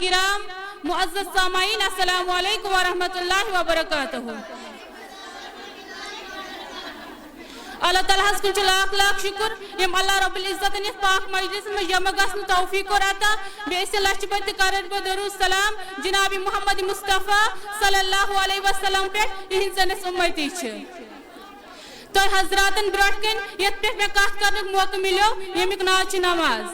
کرام معزز سامعین السلام علیکم ورحمۃ اللہ وبرکاتہ. اللہ تعالیٰ کن لاکھ لاکھ شکر یم اللہ رب العزت پاک مجلس میں جمع گھن توفیق اور عطا بیس لچھ بت کرر بہ درود سلام جناب محمد مصطفیٰ صلی اللہ علیہ وسلم پہ یہنس امتی تو حضراتن برٹ کن یت پہ میں کت کرنے موقع ملو یمیک ناو نماز.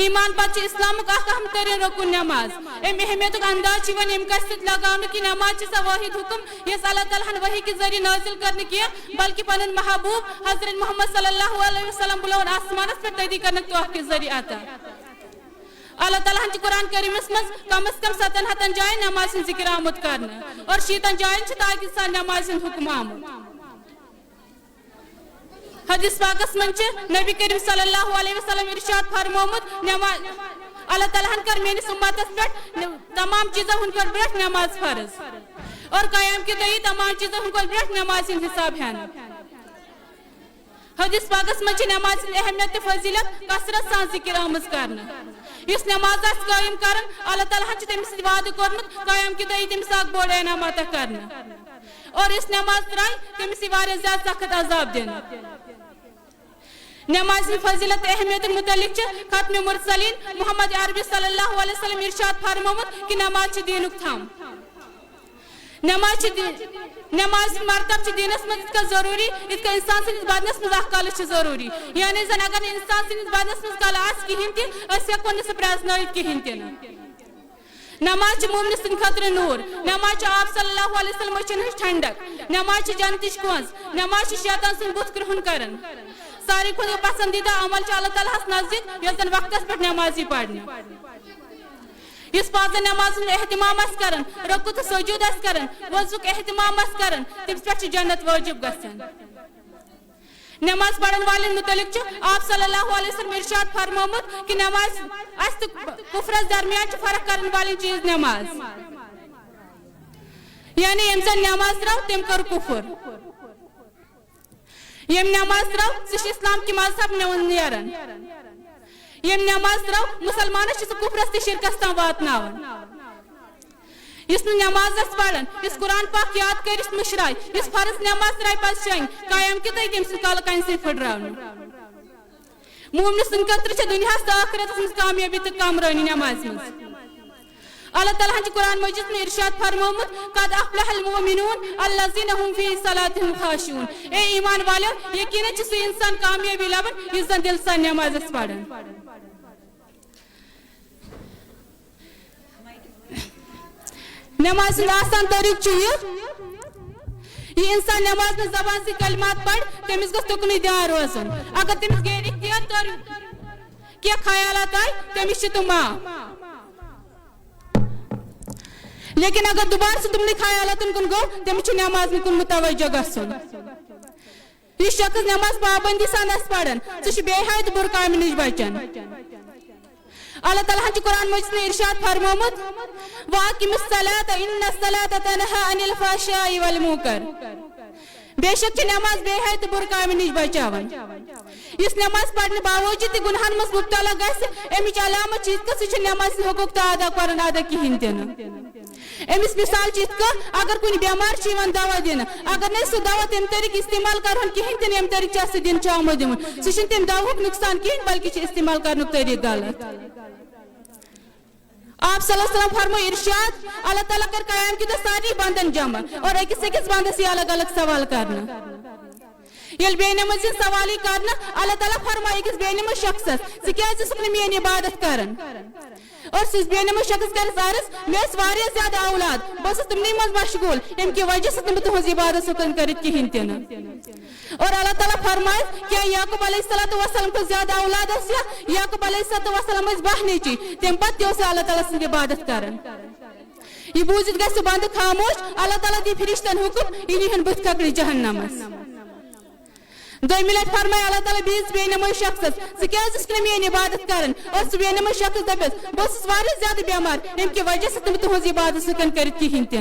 ایمان پتہ اسلام اہم ترین رکن نماز. ام اہمیت انداز یم کس لگاؤ کہ نماز سا واحد حکم یس اللہ تعالیٰ وحی کے ذریعے نازل کرنے کی بلکہ پن محبوب حضرت محمد صلی اللہ علیہ وسلم بلون آسمانس پہ تیدی کرنے توقع کے ذریعے عطا. اللہ تعالیٰ قرآن کریمس مز کم از کم 700 جائیں نماز ذکر آمد کرنے اور 60 جائیں تاکہ سان نماز حکم آمد. حدیث پاکس من نبی کریم صلی اللہ علیہ وسلم ارشاد فرمومت نماز اللہ تعالیٰ کر میس امتس پہ تمام چیزوں ہن کر برٹ نماز فرض اور قیام کی دئی تمام چیزوں ہن کر برٹ نماز حساب ہے. حدیث پاکس من نماز اہمیت فضیلت کثرت سان ذکر آمز کرنا. اس نماز قائم کرن اللہ تعالیٰ تمس وعدہ کورمت قیام کی دئی تمس اک بوڑ انعامات کرنا اور اس نماز ترائی تمس واریاہ زیادہ سخت عذاب دینا. نماز فضیلت اہمیت متعلق ختم مرسلین محمد عربی صلی اللہ علیہ وسلم ارشاد فرمومت کہ نماز دینک تھم. نماز مرتب دینس مز کا ضروری اس کا انسان سندس بدنس مز اخکال ضروری یعنی زن اگر انسان سندس بدنس مز کال آس کہین تہ اس ہیکو نہ سہ پرزنائت کہین تہ. نماز مومن سند خاطر نور. نماز آپ صلی اللہ علیہ وسلم اچھن ہش ٹھنڈک. نماز جنتش کنز. نماز شیطان سند بت کرہن کرن. ساری کھو پسندیدہ عمل اللہ تعالیٰ نزدیک یس زن وقتس پہ نمازی پڑھنے اس پاس نماز اہتمام کرن رکوع تو سجود کرن وضوک اہتمام کرن تمس پہ جنت واجب گژھان. نماز پڑھن والن متعلق آپ صلی اللہ علیہ وسلم ارشاد فرمومت کہ نماز اس تو کفرس درمیان فرق کرن والن چیز نماز یعنی یم زن نماز تراو تم کر کفر یم نماز تراو سہ اسلام کی مذہب نیران یم نماز تراو مسلمانس سہ کفرس تہ شرکس تام واتناوان. اس نماز پڑھن اس قرآن پاک یاد کرس مشرائے اس فرض نماز ترائی پس شنگ قائم کی تھی تم سال کن سی پھٹراؤن. مومن سن خاطر دنیا تو آخرت مز کامیابی تو کامرانی نماز مز. اللہ تعالیٰ قرآن مجید میں ارشاد فرمومت قد افلح المؤمنون الذین هم فی صلاتهم خاشعون. اے ایمان والو یقینا چھ سہ انسان کامیابی لبن یس زن دل سان نماز پڑھن. نماز آسان طریق یہ انسان نماز میں زبان سے کلمات پڑھ تمس گھس تکنی دھیان روزن. اگر تمس غیر اختیار طور کیا خیالات آئے تمس چھ تم لیکن اگر دوبارہ سے تم نے خیالات کن گو تمس چھ نماز کن متوجہ گژھن. یہ شخص نماز پابندی سان پڑھن سہ بے حد بر کامہ نش بچن. اللہ تعالیٰ قرآن مجید میں ارشاد فرمومت وَأَقِمِ الصَّلَاةَ إِنَّ الصَّلَاةَ تَنْهَى عَنِ الْفَحْشَاءِ وَالْمُنكَرِ. بے شک نماز بے حد بر کامہ نش بچاوان. اس نماز پڑھنے باوجود گناہن مز مبتلا گژھِ امچ علامت چھ سہ نماز حقوق تو ادا کرن ادا کہین تہ. امس مثال چھ اگر کن بیمار چھ دوا دن اگر نہیں سہ دوا تم طریقہ استعمال کرہن کہین تہ یم طریقہ سہ دن آمد دن سہ تم دوا نقصان کہین بلکہ استعمال کرن طریقہ غلط. آپ صلی اللہ علیہ وسلم فرمو ارشاد اللہ تعالیٰ کر قیام کی تو ساری بندن جمع اور ایک بندس یہ الگ الگ سوال کرنا. یل بے نماز سوالی کرنا اللہ تعالیٰ فرمائے ایک بے نماز شخص سکن میری عبادت کرن اور سس بے نماز شخص کر عرض میس واریاہ زیادہ اولاد بس تمنی مز مشغول ام کی وجہ سے تم تہذ عبادت سکن کرت کہین تہ. اور اللہ تعالیٰ فرمائے کیا یعقوب علیہ السلام کو زیادہ اولاد یا یعقوب علیہ السلام بہنی چی تم پتہ اللہ تعالیٰ سن عبادت کرن. یہ بوزت گھس بند خاموش اللہ تعالیٰ دی فرشتن حکم یہ نیہن بت ککڑ جہنمس. دویمہ لٹہ فرمائے اللہ تعالیٰ بیس بے نماز شخص ثہ میری عبادت کرن اور سہ بے نماز شخص دپس بہت واریاہ زیادہ بیمار ام کی وجہ سے تم تہذ عبادت سکن کرت کہین تہ.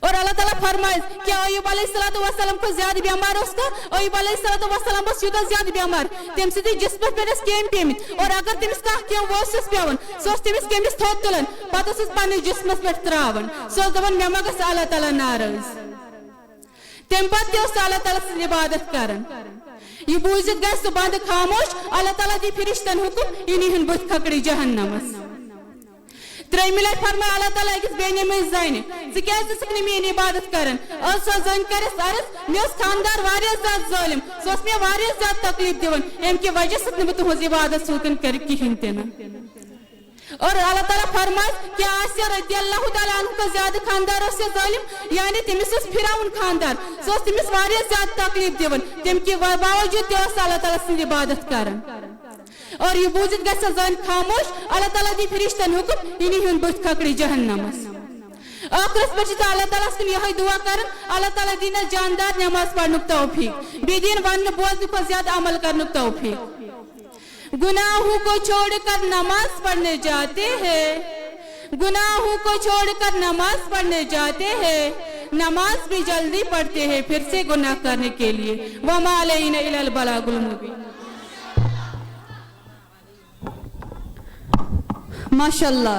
اور اللہ تعالیٰ فرمائے کہ ایوب علیہ السلام کو زیادہ بیمار اس کا ایوب علیہ السلام بس یوتہ زیادہ بیمار تم ستی جسمس پہ کیم پیمت اور اگر تمس کم ووسس پیون سہ تمس کمس تھوت تلان پتہ پنس جسمس پہ تراون سہ دپان مے ما گژھِ اللہ تعالیٰ ناراض تم پتہ اللہ تعالیٰ سن عبادت کران یہ بوزت گژھِ سہ بند خاموش اللہ تعالیٰ دی فرشتن حکم یہ نیہن بت کھکڑی جہنمس ترٛیٚیمہِ لٹہِ فرماے اللہ تعالیٰ أکِس بیٚنہِ منٛز زنہِ ژٕ کیٛازِ ژٕ چھکھ نہٕ میٛٲنۍ عبادت کران ٲس سۄ زٔنۍ کٔرِتھ عرض مےٚ اوس خانٛدار واریاہ زیادٕ ظٲلِم سُہ اوس مےٚ واریاہ زیادٕ تکلیٖف دِوان ییٚمہِ کہِ وجہ سۭتۍ نہٕ بہٕ تُہنٛز عبادت سوٗکن کٔرِتھ کِہیٖنۍ تہِ نہٕ اور اللہ تعالیٰ فرمائے کہ آسیہ رضی اللہ تعالیٰ عنہ کا زیادہ خاندار اس سے ظالم یعنی تمس اس پھراون خاندار سو تمس واریاہ زیادہ تکلیف دیون تم کی باوجود تہ اللہ تعالیٰ سن عبادت کران اور یہ بوزت گژھِ زن خاموش اللہ تعالیٰ دی فرشتن حکم یہ نیہن بت کھکڑی جہنمس آخرس پہ اللہ تعالیٰ سن یہ دعا کران اللہ تعالیٰ دینا جاندار نماز پڑھنک توفیق بی دین ون بوزن کو زیادہ عمل کرنک توفیق گناہوں کو چھوڑ کر نماز پڑھنے جاتے ہیں گناہوں کو چھوڑ کر نماز پڑھنے جاتے ہیں نماز بھی جلدی پڑھتے ہیں پھر سے گناہ کرنے کے لیے وَمَا عَلَيْنَا إِلَّا الْبَلَاغُ الْمُبِينُ ماشاءاللہ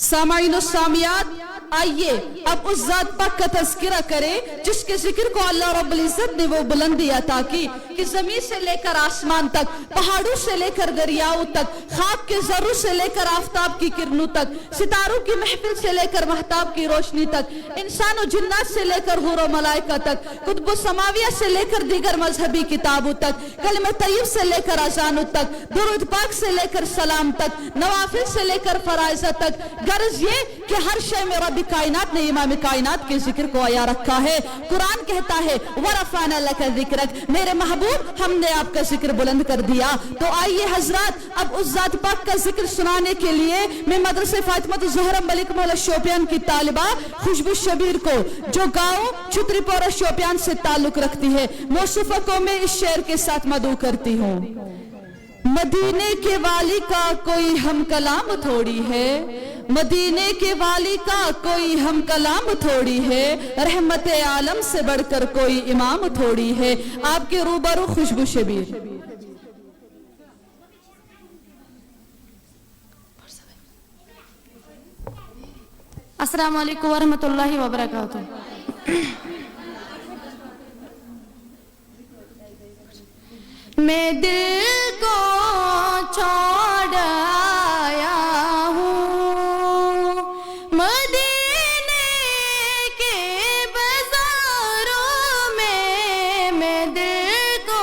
سامعین و سامیات آئیے اب اس ذات پاک کا تذکرہ کرے جس کے ذکر کو اللہ رب العزت نے وہ بلندی عطا کی کہ زمین سے لے کر آسمان تک پہاڑوں سے لے کر دریاؤں تک خاک کے ذروں سے لے کر آفتاب کی کرنوں تک ستاروں کی محفل سے لے کر مہتاب کی روشنی تک انسان و جنات سے لے کر حور و ملائکہ تک قطب و سماویہ سے لے کر دیگر مذہبی کتابوں تک کلمہ طیب سے لے کر اذانوں تک درود پاک سے لے کر سلام تک نوافل سے لے کر فرائضہ تک غرض یہ کہ ہر شے میں رب کائنات نے امام کائنات کے ذکر کو عیا رکھا ہے قرآن کہتا ہے وَرَفَعْنَا لَكَ ذِكْرَكَ میرے محبوب ہم نے آپ کا ذکر بلند کر دیا تو آئیے حضرات اب اس ذات پاک کا ذکر سنانے کے لیے میں مدرسہ فاطمہ زہرا ملک مولا شوپیان کی طالبہ خوشبو شبیر کو جو گاؤں چھتری پورہ شوپیان سے تعلق رکھتی ہے موصوفہ کو میں اس شعر کے ساتھ مدعو کرتی ہوں مدینے کے والی کا کوئی ہم کلام تھوڑی ہے مدینے کے والی کا کوئی ہم کلام تھوڑی ہے رحمت عالم سے بڑھ کر کوئی امام تھوڑی ہے آپ کے روبرو خوشبو شبیر السلام علیکم ورحمۃ اللہ وبرکاتہ میں دل کو چھوڑ آیا ہوں مدینے کے بازاروں میں دل کو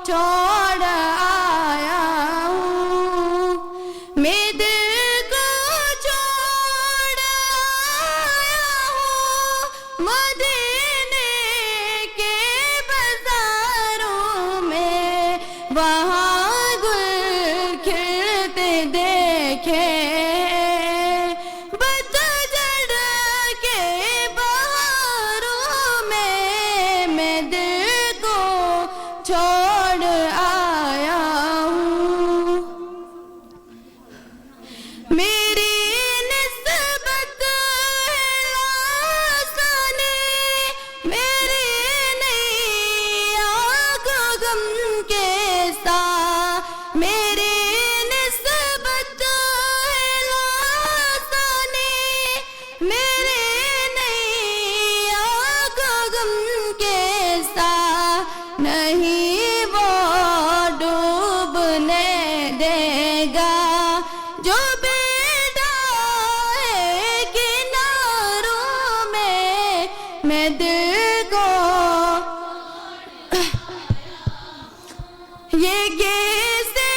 چھوڑ آیا ہوں میں دل کو چھوڑ آیا ہوں مدینے کے بازاروں میں وہاں گل کھلتے دیکھے بتجھڑ کے بہاروں میں دل کو چھوڑ آیا ہوں میری نسبت ہے آسانی میری نہیں آنکھوں غم کے ساتھ میری نسبت ہے آسانی میری نہیں آنکھوں غم کے ساتھ نہیں وہ ڈوبنے دے گا جو بیٹا ہے کناروں میں دل کو یہ کیسے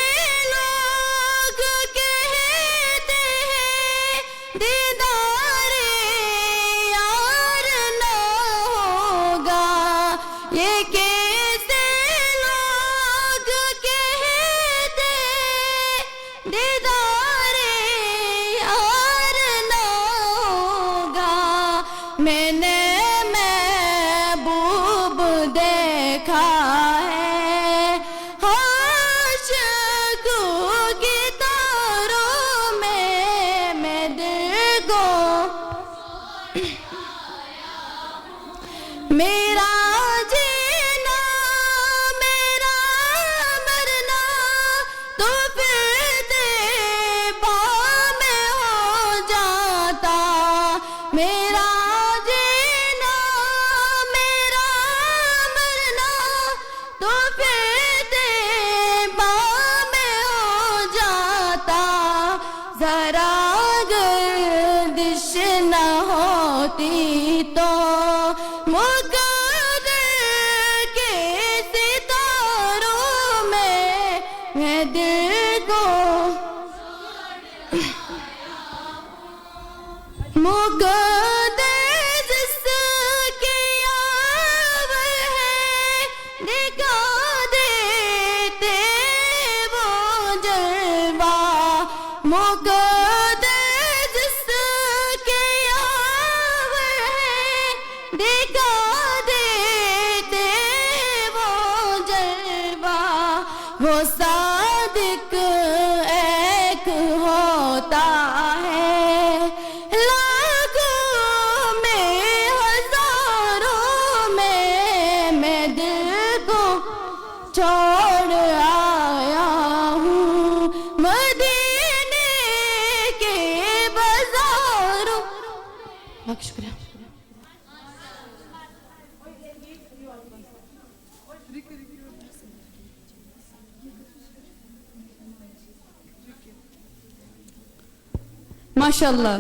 لوگ کہتے ہیں دیدار یار نہ ہوگا یہ کیسے لوگ کہتے ہیں دیدار یار نہ ہوگا میں نے محبوب دیکھا ہے عاشقوں کی تاروں میں دل کو میرا جینا میرا مرنا تو پھر تیبا میں ہو جاتا میرا جینا میرا مرنا تو پھر تیبا میں ہو جاتا ذرا گردش نہ ہوتی تو مقدر کے ستاروں میں دل کو مقدر جس کی آور ہے دکھا دیتے وہ جلوہ مقدر جس کی آور ہے دکھا دیتے وہ جلوہ وہ صادق ایک ہوتا ہے لاکھوں میں ہزاروں میں دل کو چھوڑ آیا ہوں مدینے کے بازاروں بہت شکریہ ماشاءاللہ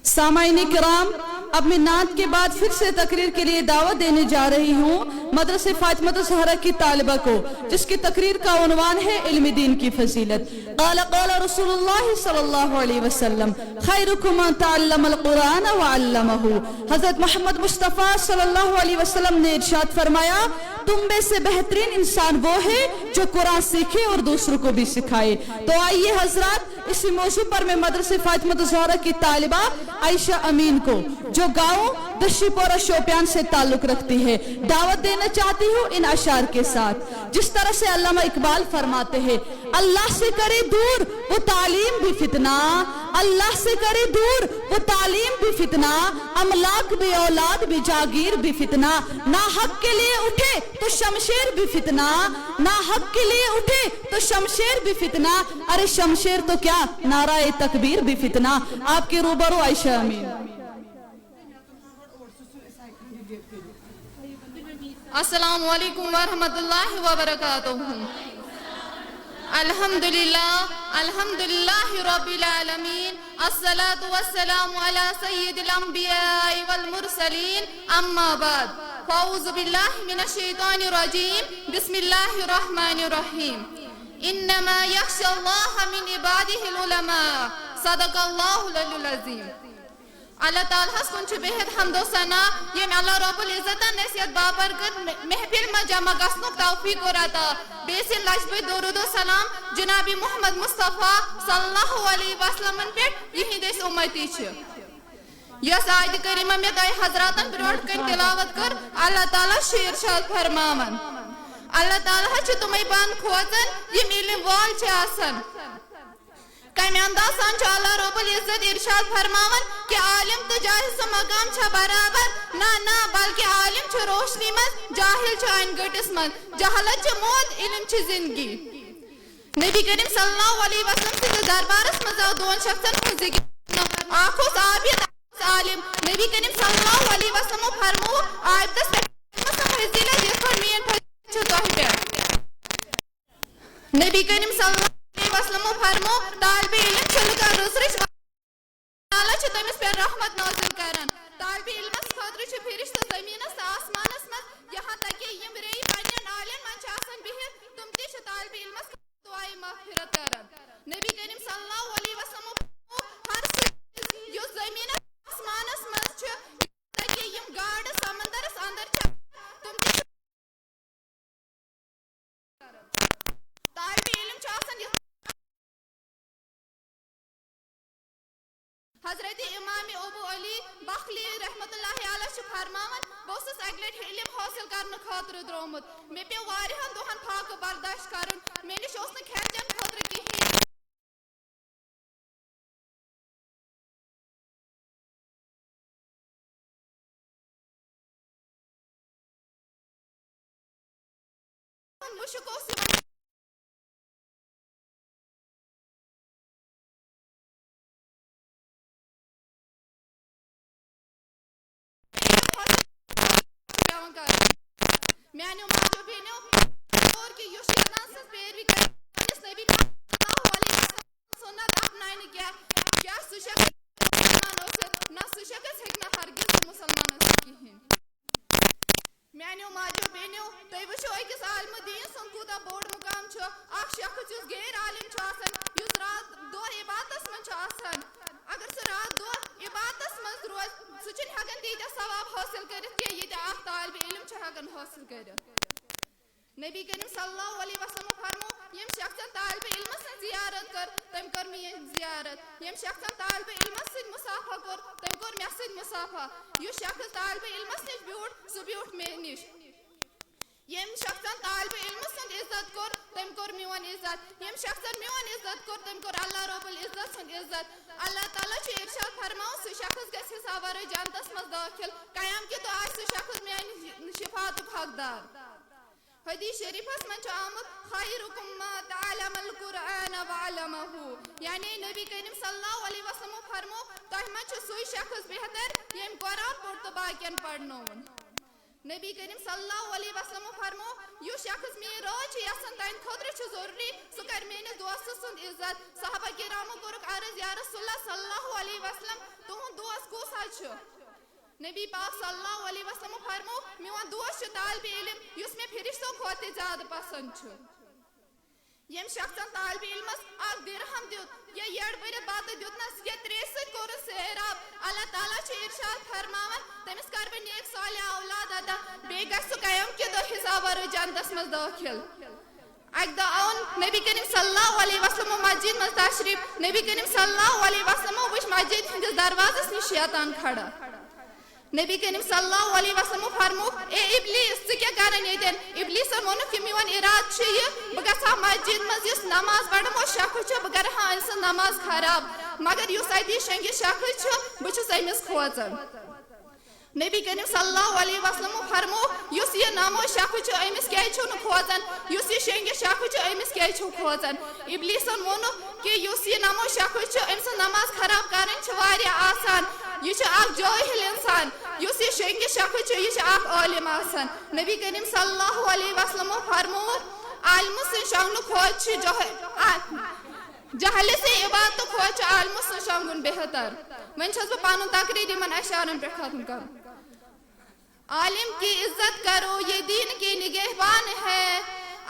سامعین کرام اب میں نعت کے بعد پھر سے تقریر کے لیے دعوت دینے جا رہی ہوں مدرسہ فاطمہ الزہرا کی طالبہ کو جس کی تقریر کا عنوان ہے علم دین کی فضیلت قال رسول اللہ صلی اللہ علیہ وسلم خیرکم من تعلم القرآن وعلمہ حضرت محمد مصطفیٰ صلی اللہ علیہ وسلم نے ارشاد فرمایا تم میں سے بہترین انسان وہ ہے جو قرآن سیکھے اور دوسروں کو بھی سکھائے تو آئیے حضرات اسی موضوع پر میں مدرسہ فاطمہ الزہرا کی طالبہ عائشہ امین کو جو گاؤں دشی پورہ شوپیان سے تعلق رکھتی ہے دعوت دینا چاہتی ہوں ان اشعار کے ساتھ جس طرح سے علامہ اقبال فرماتے ہیں اللہ سے کرے دور وہ تعلیم بھی فتنہ اللہ سے کرے دور وہ تعلیم بھی فتنہ املاک بھی اولاد بھی جاگیر بھی فتنہ نہ حق کے لیے اٹھے تو شمشیر بھی فتنہ نہ حق کے لیے اٹھے تو شمشیر بھی فتنہ ارے شمشیر تو کیا نعرہ تکبیر بھی فتنہ آپ کے روبرو عائشہ امین السلام علیکم ورحمۃ اللہ وبرکاتہ الحمدللہ رب العالمین الصلاة والسلام علی سید الانبیاء والمرسلین اما بعد فاعوذ باللہ من الشیطان الرجیم بسم اللہ الرحمن الرحیم انما یخشى اللہ من عباده العلماء صدق اللہ العلی العظیم اللہ تعالیٰ کن بہت حمد و ثنا یم اللہ رب العزت نصیحت باپر کر محفل میں جمع گسنک توفیق اور عطا بیسی لجبی درود و سلام جناب محمد مصطفیٰ صلی اللہ علیہ وسلم پہ یہندس امتی یس آیت کریمہ میں تہ حضراتن برونٹ کن تلاوت کر اللہ تعالیٰ ارشاد فرماون اللہ تعالیٰ تمے بند کھوژن یم علم وال آسن کمی انداز سان اللہ رب العزت ارشاد فرماون کہ عالم تو جاہل سے مقام چھا برابر نہ بلکہ عالم چھا روشنی مند جاہل چھا ان گٹس مند جہالت چھا موت علم چھا زندگی نبی کریم صلی اللہ علیہ وسلم سے دربارس مزا دون شخصن کو ذکر آخوز عابد عالم نبی کریم صلی اللہ علیہ وسلم فرمو عابدس مسلم حضیلت جس پر مین پھر چھا توہی پہ نبی کریم صلی اللہ وسلم فرمو طالب علم چل کر رسرش اللہ چھ تمس پر رحمت نازل کرن طالب علمس خاطر چھ فرشتہ زمینس آسمانس مز یہاں تک کہ یم ری پنن عالم من چھ آسان بہت تم تہ چھ طالب علمس دعائے مغفرت کرن نبی کریم صلی اللہ علیہ وسلم ہر جو زمینس آسمانس مز چھ تک کہ یم گاڑ سمندرس اندر چھ تم تہ طالب علم چھ آسان حضرت امام ابو علی بخلی رحمت اللہ علیہ فرماون بہت اکہ لٹ علم حاصل کرنے خاطر درومت مے پہ واریاہن دہن فاقہ برداشت کرن مے نش کھین چین خاطر کہین مشکو میانو ماجو بینو اور کہ یوش یادان سن پیروی کر اس نبی صلی اللہ علیہ وسلم سنت اپنائن کیا سوشک مسلمان اوسط نہ سوشک ہیکنا ہرگز مسلمان اوسط کہین میانو ماجو بینو تو وچھو اکس عالم دین سن کوتا بوڑ مقام چھو اخ شخص یس غیر عالم چھو آسان یس رات دور عبادتس من چھو آسان اگر سہ رات دور عبادتس من روز سہ چھن ہیکن تیتیا ثواب حاصل کرت کہ یہ اخ طالب علم چھ ہیکن حاصل کرت نبی کریم صلی اللہ علیہ وسلم فرمو یم شخص طالب علم سن زیارت کر تم کر میان زیارت یم شخص طالب علم سن مصافحہ کر تم کر مے سن مصافحہ یس شخص طالب علم نش بیوٹ سہ بیوٹ مے نش یم شخص طالب علم سن عزت کر تم کر میون عزت یم شخص میون عزت کر تم کر اللہ رب العزت سن عزت اللہ تعالی چھ ارشاد فرماؤ سہ شخص گژھِ حساب ورٲے جنتس منٛز داخل قیام کہ دۄہ آسہِ سہ شخص میانہِ شفاعتُک حقدار حدیث شریفس من آمد خیرکم ما تعلم القرآن وعلمه یعنی نبی کریم صلی اللہ علیہ وسلم فرمو تہ من سوی شخص بہتر یم قرآن پوٚر تہٕ باقین پرنوون نبی کریم صلی اللہ علیہ وسلم فرمو یو شخص میری راج یسن تہند خاطر چھ ضروری سہ کر میانس دوست سند عزت صحابہ کرامو کورک عرض یا رسول اللہ صلی اللہ علیہ وسلم تہند دوست کس چھ نبی پاک صلی اللہ علیہ وسلم فرمو میون دوست چھ طالب علم یس میں فرشتوں کھوتہ زیادہ پسند چھ یم شخص طالب علمس اخ درہم دیت یا یڑ برت بتہ دیتنس یا تریش ست کورس سیراب اللہ تعالیٰ چھ ارشاد فرماون تمس کر بہ نیک صالح اولاد عطا بیٚیہِ گژھِ سُہ قیام کہ دۄہ حساب ورٲے جنتس منٛز داخل اکہ دۄہ آون نبی کریم صلی اللہ علیہ وسلم مسجد مز تشریف نبی کریم صلی اللہ علیہ وسلم وچھ مسجد ہندس دروازس نش شیطان کھڑا نبی کریم صلی اللہ علیہ وسلم فرمو اے ابلیس ژٕ کیٛاہ کران ییٚتٮ۪ن ابلیسن ووٚنُکھ کہ میون ارادٕ چھُ یہِ بہٕ گژھٕ ہا مسجد منٛز یُس نماز پرن شخص چھُ بہٕ کرٕ ہا أمۍ سٕنٛز نماز خراب مگر یُس اتی شنگِتھ شخص چھُ بہٕ چھُس أمِس کھوژان نبی کریم صلی اللہ علیہ وسلم فرمو یُس یہ نامو شخص چھُ أمِس کیٛازِ چھُو نہٕ کھوژان یُس یہ شنگِتھ شخص چھُ أمِس کیٛازِ چھُو کھوژان ابلیسن ووٚنُکھ کہ یُس یہ نامو شخص چھُ أمۍ سٕنٛز نماز خراب کرٕنۍ چھِ واریاہ آسان یہ چھُ اکھ جٲہِل انسان یُس یہ شنگِتھ شخص چھُ یہ چھُ اکھ عالم آسان نبی کریم صلی اللہ علیہ وسلم فرمو عالم سٕنٛدِ شۄنٛگنہٕ کھۄتہٕ چھُ جہلہِ سے عبادت کھۄتہٕ چھُ عالمہٕ سُنٛد شۄنٛگُن بہتر وۄنۍ چھس بہٕ پنُن تقریر یِمن اشعارن پٮ۪ٹھ ختم کرُن عالم کی عزت کرو یہ دین کے نگہبان ہے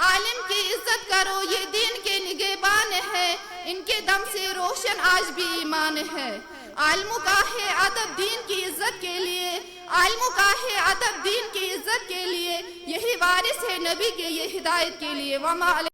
عالم کی عزت کرو یہ دین کے نگہبان ہے ان کے دم سے روشن آج بھی ایمان ہے عالموں کا ہے ادب دین کی عزت کے لیے عالموں کا ہے ادب دین کی عزت کے لیے یہی وارث ہے نبی کے یہ ہدایت کے لیے وما